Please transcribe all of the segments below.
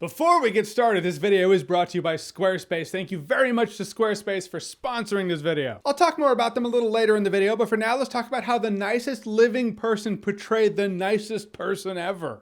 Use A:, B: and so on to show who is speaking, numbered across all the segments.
A: Before we get started, this video is brought to you by Squarespace. Thank you very much to Squarespace for sponsoring this video. I'll talk more about them a little later in the video, but for now, let's talk about how the nicest living person portrayed the nicest person ever.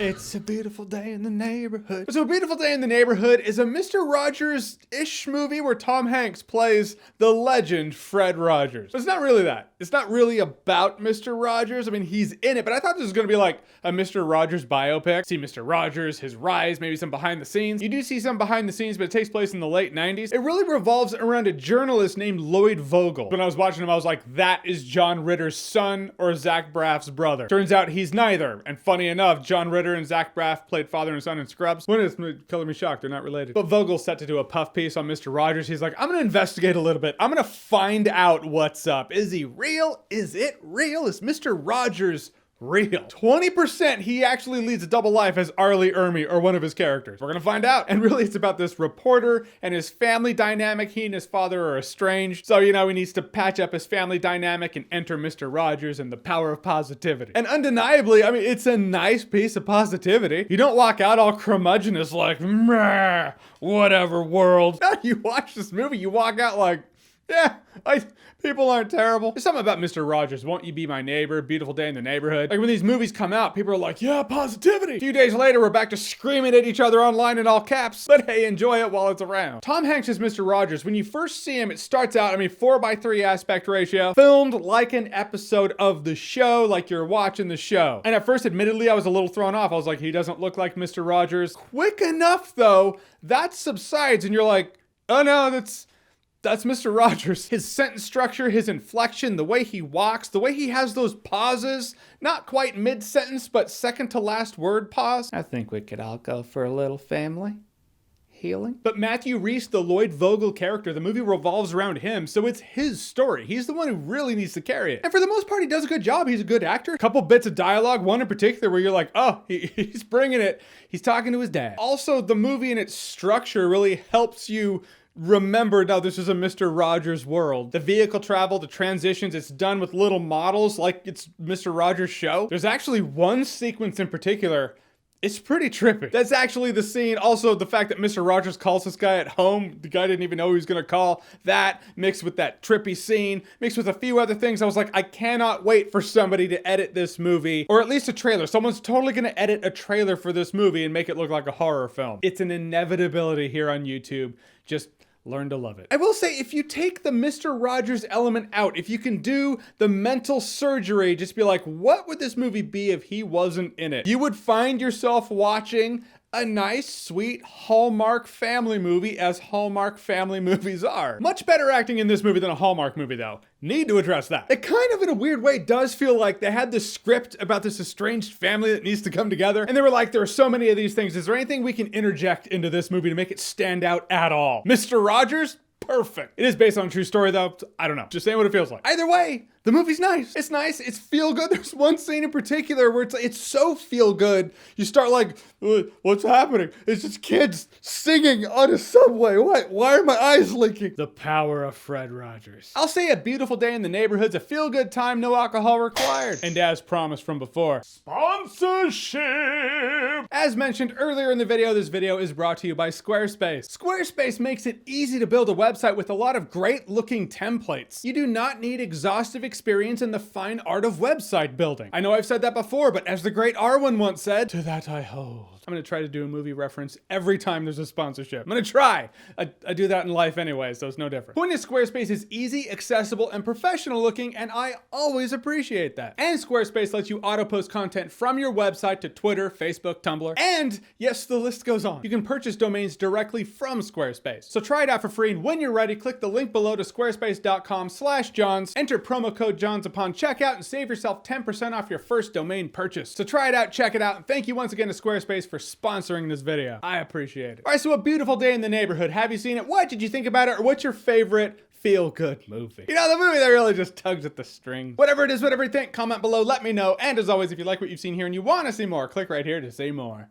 A: It's a beautiful day in the neighborhood. So A Beautiful Day in the Neighborhood is a Mr. Rogers-ish movie where Tom Hanks plays the legend Fred Rogers. But it's not really that. It's not really about Mr. Rogers. I mean, he's in it, but I thought this was gonna be like a Mr. Rogers biopic. See Mr. Rogers, his rise, maybe some behind the scenes. You do see some behind the scenes, but it takes place in the late 90s. It really revolves around a journalist named Lloyd Vogel. When I was watching him, I was like, that is John Ritter's son or Zach Braff's brother. Turns out he's neither. And funny enough, John Ritter and Zach Braff played father and son in Scrubs. When it's color me shocked, they're not related. But Vogel's set to do a puff piece on Mr. Rogers. He's like, I'm gonna investigate a little bit. I'm gonna find out what's up. Is he real? Is it real? Is Mr. Rogers real? 20% he actually leads a double life as Arlie Ermey or one of his characters. We're gonna find out. And really it's about this reporter and his family dynamic. He and his father are estranged. So, you know, he needs to patch up his family dynamic and enter Mr. Rogers and the power of positivity. And undeniably, I mean, it's a nice piece of positivity. You don't walk out all curmudgeonous like, meh, whatever world. No, you watch this movie, you walk out like, yeah, people aren't terrible. There's something about Mr. Rogers, Won't You Be My Neighbor, Beautiful Day in the Neighborhood. Like when these movies come out, people are like, yeah, positivity. A few days later, we're back to screaming at each other online in all caps, but hey, enjoy it while it's around. Tom Hanks is Mr. Rogers. When you first see him, it starts out, 4:3 aspect ratio, filmed like an episode of the show, like you're watching the show. And at first, admittedly, I was a little thrown off. I was like, he doesn't look like Mr. Rogers. Quick enough though, that subsides and you're like, oh no, that's Mr. Rogers. His sentence structure, his inflection, the way he walks, the way he has those pauses, not quite mid-sentence, but second to last word pause. I think we could all go for a little family healing. But Matthew Rhys, the Lloyd Vogel character, the movie revolves around him, so it's his story. He's the one who really needs to carry it. And for the most part, he does a good job. He's a good actor. A couple bits of dialogue, one in particular where you're like, oh, he's bringing it. He's talking to his dad. Also, the movie and its structure really helps you remember, now this is a Mr. Rogers world. The vehicle travel, the transitions, it's done with little models like it's Mr. Rogers' show. There's actually one sequence in particular, it's pretty trippy. That's actually the scene. Also, the fact that Mr. Rogers calls this guy at home, the guy didn't even know who he was gonna call. That, mixed with that trippy scene, mixed with a few other things, I was like, I cannot wait for somebody to edit this movie, or at least a trailer. Someone's totally gonna edit a trailer for this movie and make it look like a horror film. It's an inevitability here on YouTube. Just learn to love it. I will say, if you take the Mr. Rogers element out, if you can do the mental surgery, just be like, what would this movie be if he wasn't in it? You would find yourself watching a nice, sweet Hallmark family movie, as Hallmark family movies are. Much better acting in this movie than a Hallmark movie, though. Need to address that. It kind of, in a weird way, does feel like they had this script about this estranged family that needs to come together, and they were like, there are so many of these things. Is there anything we can interject into this movie to make it stand out at all? Mr. Rogers? Perfect. It is based on a true story, though. I don't know. Just saying what it feels like. Either way, the movie's nice. It's nice. It's feel good. There's one scene in particular where it's so feel good. You start like, what's happening? It's just kids singing on a subway. What? Why are my eyes leaking? The power of Fred Rogers. I'll say A Beautiful Day in the Neighborhood's a feel good time, no alcohol required. And as promised from before, sponsorship. As mentioned earlier in the video, this video is brought to you by Squarespace. Squarespace makes it easy to build a website with a lot of great looking templates. You do not need exhaustive experience in the fine art of website building. I know I've said that before, but as the great Arwen once said, to that I hold. I'm gonna try to do a movie reference every time there's a sponsorship. I'm gonna try. I do that in life anyway, so it's no different. Point is, Squarespace is easy, accessible, and professional looking, and I always appreciate that. And Squarespace lets you auto-post content from your website to Twitter, Facebook, Tumblr, and yes, the list goes on. You can purchase domains directly from Squarespace. So try it out for free, and when you're ready, click the link below to squarespace.com/Johns, enter promo code Johns upon checkout, and save yourself 10% off your first domain purchase. So try it out, check it out, and thank you once again to Squarespace for sponsoring this video. I appreciate it. All right, so A Beautiful Day in the Neighborhood. Have you seen it? What did you think about it? Or what's your favorite feel-good movie? You know, the movie that really just tugs at the string. Whatever it is, whatever you think, comment below, let me know. And as always, if you like what you've seen here and you want to see more, click right here to see more.